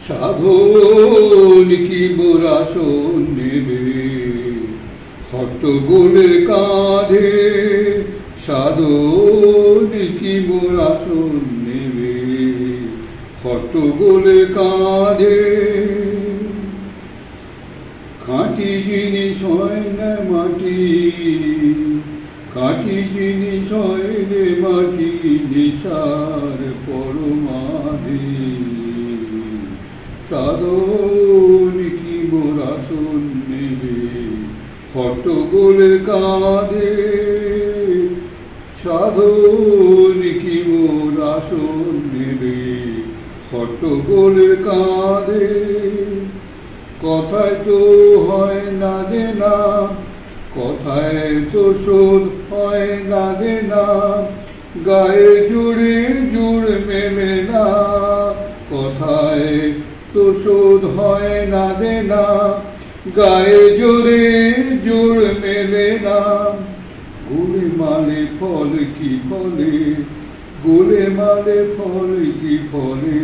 সাধন কি মোরাসন নেবে হট্টগোলের কাঁধে, সাধন কি মোরাসন নেবে হট্টগোলের কাঁধে। খাঁটি জিনিস হয় না মাটি, খাঁটি জিনিস হয় রে মাটি, নেশার পরমাধি। সাধন কি মোরাসন নেবে হট্টগোলের কাঁধে, সাধন কি মোরাসন নেবে হট্টগোলের কাঁধে। কথায় তো হয় না দেনা, কথায় তো শোধ হয় না দেনা, গায়ে জুড়ে জুড় মেলে না, কথায় তো শোধ হয় না দেনা, গায়ে জোরে জোর মেলে না। গোলে মালে ফল কি ফলে, গোলে মালে ফল কি ফলে,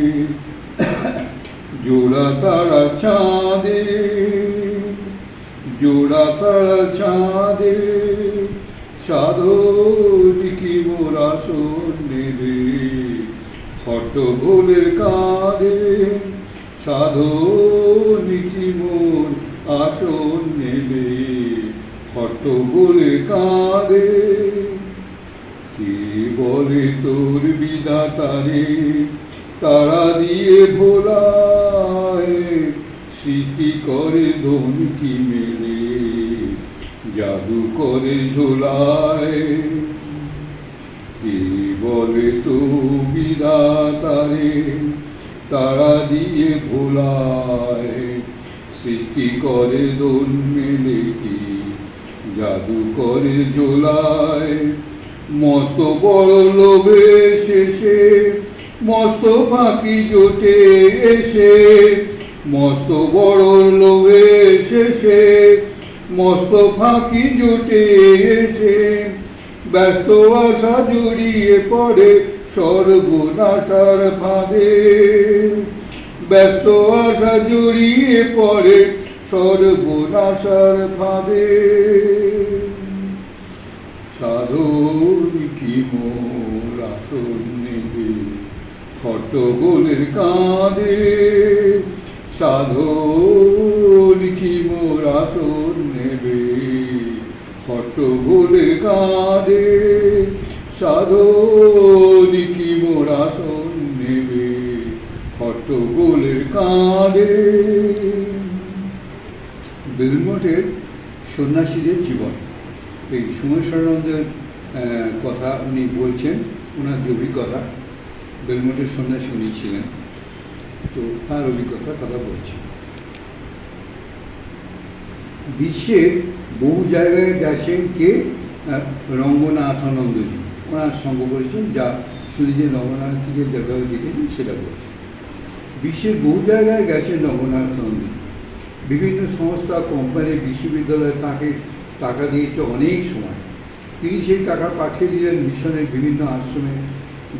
জোড়া তারা চাঁদে, জোড়া তারা চাঁদে। সাধন কি মোরাসন নেবে হট্টগোলের কাঁধে, সাধন কি মোর আসন নেবে হট্টগোলের কাঁধে। কে বলে তোর বিধাতারে তারা দিয়ে ভোলায়, স্মৃতি করে ধমকি মেলে জাদু করে ঝোলায়। কে বলে তো বিধাতারে তারা দিয়ে ভোলায়, সৃষ্টি করে দোল মেলে কি জাদু করে ঝোলায়। মস্ত বড় লোভে শেষে মস্ত ফাঁকি জোটে এসে, মস্ত বড় লোভে শেষে মস্ত ফাঁকি জোটে এসে, ব্যস্ত আশা জড়িয়ে পড়ে সর্বনাশার ফাঁদে, ব্যস্ত আশা জড়িয়ে পড়ে সর্বনাশার ফাঁদে। সাধন কি মোরাসন নেবে হট্টগোলের কাঁধে, সাধন কি মোরাসন নেবে হট্টগোলের কাঁধে, সাধন কি মোরাসন নেবে হট্টগোলের কাঁধে। বেলুড়মঠের সন্ন্যাসীদের জীবন, এই সোমেশ্বরানন্দের কথা উনি বলছেন, ওনার যে অভিজ্ঞতা, বেলুড়মঠের সন্ন্যাসী উনি ছিলেন, তো তার অভিজ্ঞতার কথা বলছেন। বিশ্বের বহু জায়গায় গেছেন কে, রঙ্গনাথানন্দজি, ওনার সঙ্গ করেছেন, যা শুনে যে রঙ্গনাথ থেকে যেভাবে দেখেছেন সেটা বলছেন। বিশ্বের বহু জায়গায় গেছেন রঙ্গনাথানন্দজি, বিভিন্ন সংস্থা, কোম্পানি, বিশ্ববিদ্যালয় তাকে টাকা দিয়েছে অনেক সময়। তিনি সেই টাকা পাঠিয়ে দিলেন মিশনের বিভিন্ন আশ্রমে,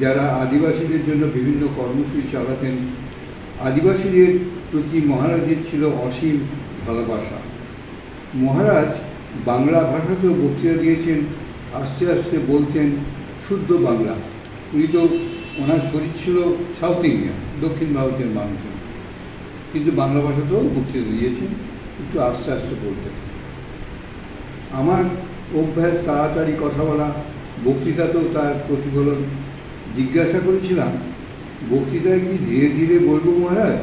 যারা আদিবাসীদের জন্য বিভিন্ন কর্মসূচি চালাতেন। আদিবাসীদের প্রতি মহারাজের ছিল অসীম ভালোবাসা। মহারাজ বাংলা ভাষাতেও বক্তৃতা দিয়েছেন, আস্তে আস্তে বলতেন শুদ্ধ বাংলা। উনি তো, ওনার শরীর ছিল সাউথ ইন্ডিয়া, দক্ষিণ ভারতের মানুষের, কিন্তু বাংলা ভাষাতেও বক্তৃতা দিয়েছেন, একটু আস্তে আস্তে বলতেন। আমার অভ্যাস তাড়াতাড়ি কথা বলা, বক্তৃতাতেও তার প্রতিফলন। জিজ্ঞাসা করেছিলাম, বক্তৃতায় কি ধীরে ধীরে বলবো মহারাজ?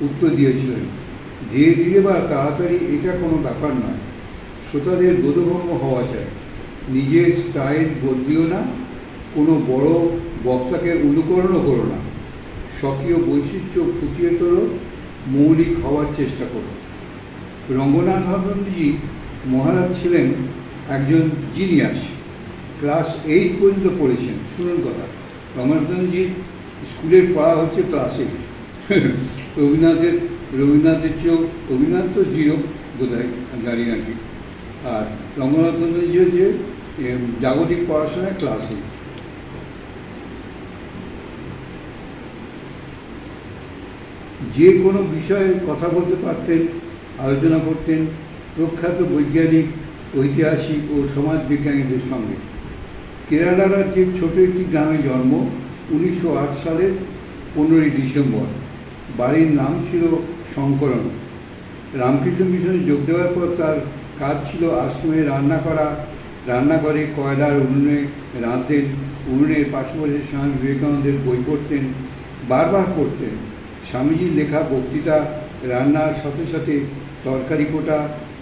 উত্তর দিয়েছিলেন, ধীরে ধীরে বা তাড়াতাড়ি এটা কোনো ব্যাপার নয়, শ্রোতাদের বোধগম্য হওয়া চাই। নিজের স্টাইল বদলিও না, কোনো বড় বক্তাকে অনুকরণও করো না, স্বকীয় বৈশিষ্ট্য ফুটিয়ে তোলো, মৌলিক হওয়ার চেষ্টা করো। রঙ্গনাথানন্দজি মহারাজ ছিলেন একজন জিনিয়াস, ক্লাস 8 পর্যন্ত পড়েছেন। শুনুন কথা, রঙ্গনাথানন্দজি স্কুলের পড়া হচ্ছে ক্লাস 8। রবীন্দ্রনাথের চেয়েও, রবীন্দ্রনাথ তো 0 বোধ হয়, জানি না ঠিক, আর রঙ্গনাথানন্দজি হচ্ছে জাগতিক পড়াশোনায় ক্লাস 8। যে কোনো বিষয়ে কথা বলতে পারতেন, আলোচনা করতেন প্রখ্যাত বৈজ্ঞানিক, ঐতিহাসিক ও সমাজবিজ্ঞানীদের সঙ্গে। কেরালা রাজ্যের ছোট একটি গ্রামে জন্ম, 1908 সালের 15ই ডিসেম্বর। বাড়ির নাম ছিল শঙ্করন। রামকৃষ্ণ মিশনে যোগ দেওয়ার পর তার কাজ ছিল আশ্রমে রান্না করা, রান্নাঘরে কয়লার উনুনে রাঁধতেন, উনুনের পাশাপাশি স্বামী বিবেকানন্দের বই পড়তেন, বারবার পড়তেন। স্বামীজির লেখা বক্তৃতা, রান্নার সাথে সাথে তরকারি কোটা,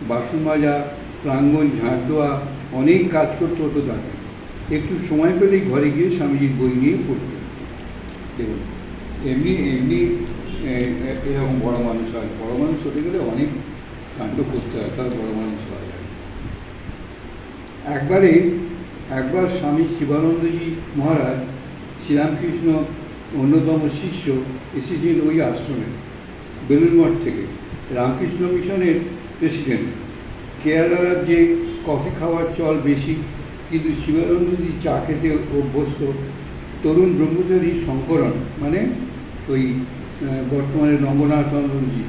বাসন মাজা, প্রাঙ্গণ ঝাঁট দেওয়া, অনেক কাজ করতে হতো তাকে। একটু সময় পেলেই ঘরে গিয়ে স্বামীজির বই নিয়ে পড়তেন। দেখুন, এমনি এমনি এরকম বড় মানুষ হয়। বড় মানুষ হতে গেলে অনেক কাণ্ড করতে হয়, তার বড় মানুষ হওয়া যায়। একবার স্বামী শিবানন্দজি মহারাজ, শ্রীরামকৃষ্ণ অন্যতম শিষ্য, এসেছেন ওই আশ্রমে বেলুড় মঠ থেকে। রামকৃষ্ণ মিশনের প্রেসিডেন্ট। কেরালা রাজ্যে কফি খাওয়ার চল বেশি, কিন্তু শিবানন্দজি চা খেতে অভ্যস্ত। তরুণ ব্রহ্মচারী শঙ্করন, মানে ওই বর্তমানে রঙ্গনাথনন্দজি,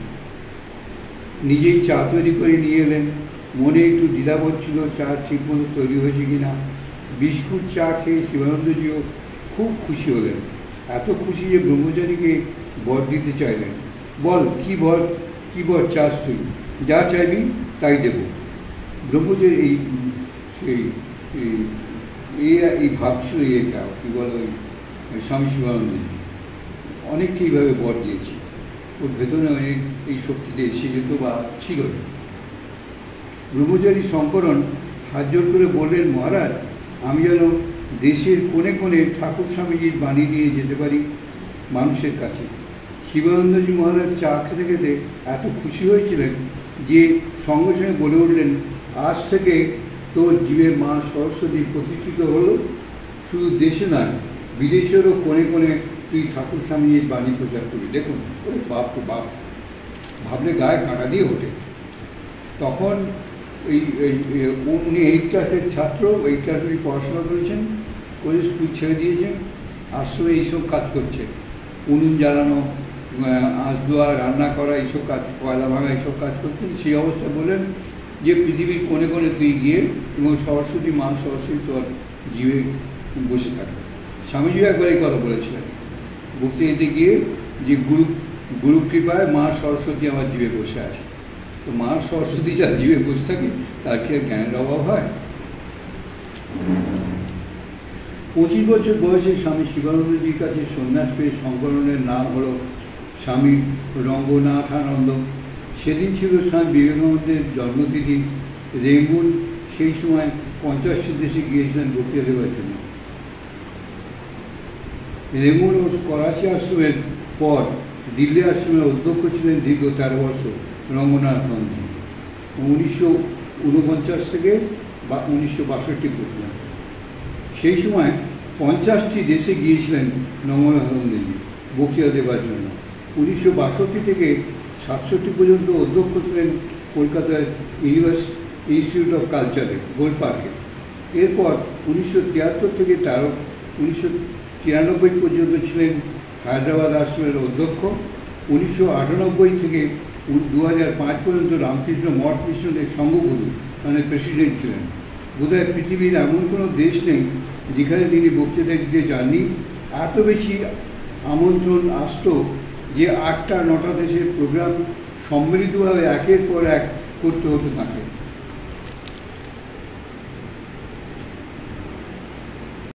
নিজেই চা তৈরি করে নিয়ে এলেন। মনে একটু দ্বিধাবোধ ছিল চা ঠিকমতো তৈরি হয়েছে কিনা। বিস্কুট চা খেয়ে শিবানন্দজিও খুব খুশি হলেন, এত খুশি যে ব্রহ্মচারীকে বর দিতে চাইলেন। বল কি বর চাস তুই, যা চাইবি তাই দেব। ব্রহ্মচারী এই ভাবছিল, এটা কী বল, ওই স্বামী শিবানন্দজি অনেককে এইভাবে বর দিয়েছে। ওর ভেতরে অনেক এই শক্তিতে এসে যেত বা ছিল। ব্রহ্মচারী শঙ্করন হাত জোর করে বললেন, মহারাজ, আমি যেন দেশের কোণে কোণে ঠাকুর স্বামীজির বাণী নিয়ে যেতে পারি মানুষের কাছে। শিবানন্দজি মহারাজ চা খেতে খেতে এত খুশি হয়েছিলেন যে সঙ্গে সঙ্গে বলে উঠলেন, আজ থেকে তোর জীবে মা সরস্বতী প্রতিষ্ঠিত হলো। শুধু দেশে নয়, বিদেশেরও কোণে কোণে তুই ঠাকুর স্বামীজির বাণী প্রচার করবি। দেখুন, ওরে বাপ তো বাপ, ভাবলে গায়ে কাঁটা দিয়ে ওঠে। তখন উনি 8 ক্লাসের ছাত্র, 8 ক্লাস উনি পড়াশোনা করেছেন, করে স্কুল ছেড়ে দিয়েছেন, আশ্রমে এইসব কাজ করছে, উনুন জ্বালানো, আঁচ দেওয়া, রান্না করা, এইসব কাজ, কয়লা ভাঙা, এইসব কাজ করতেন। সেই অবস্থা বললেন যে পৃথিবীর কোণে কোণে তুই গিয়ে এবং সরস্বতী, মা সরস্বতী তোর জীবে বসে থাকবে। স্বামীজি একবার এই কথা বলেছিলেন বক্তৃতাতে গিয়ে, যে গুরু কৃপায় মা সরস্বতী আমার জীবে বসে আছে। তো মা সরস্বতী যার জীবে বসে থাকে তার কি আর জ্ঞানের অভাব হয়? 25 বছর বয়সে স্বামী শিবানন্দজির কাছে সন্ন্যাস পেয়ে শঙ্করনের নাম হলো স্বামী রঙ্গনাথানন্দ। সেদিন ছিল স্বামী বিবেকানন্দের জন্মতিথি। রেঙ্গুন সেই সময় 50 দেশে গিয়েছিলেন বক্তৃতা দেওয়ার জন্য। রেঙ্গুন ও করাচি আশ্রমের পর দিল্লি আশ্রমের অধ্যক্ষ ছিলেন দীর্ঘ 13 বছর রঙ্গনাথানন্দ, 1949 থেকে 1962 পর্যন্ত। সেই সময় 50টি দেশে গিয়েছিলেন রঙ্গনাথানন্দজি বক্তৃতা দেওয়ার জন্য। 1962 থেকে 67 পর্যন্ত অধ্যক্ষ ছিলেন কলকাতার ইনস্টিটিউট অফ কালচারে, গোল পার্কে। এরপর 1973 থেকে 1993 পর্যন্ত ছিলেন হায়দ্রাবাদ আশ্রমের অধ্যক্ষ। 1998 থেকে 2005 পর্যন্ত রামকৃষ্ণ মঠ মিশনের সংঘগুরু, মানে প্রেসিডেন্ট ছিলেন। বোধহয় পৃথিবীর এমন কোনো দেশ নেই যেখানে তিনি বক্তৃতা দিতে যাননি। এত বেশি আমন্ত্রণ আসত যে 8টা 9টা দেশের প্রোগ্রাম সম্মিলিতভাবে একের পর এক করতে হতো তাকে।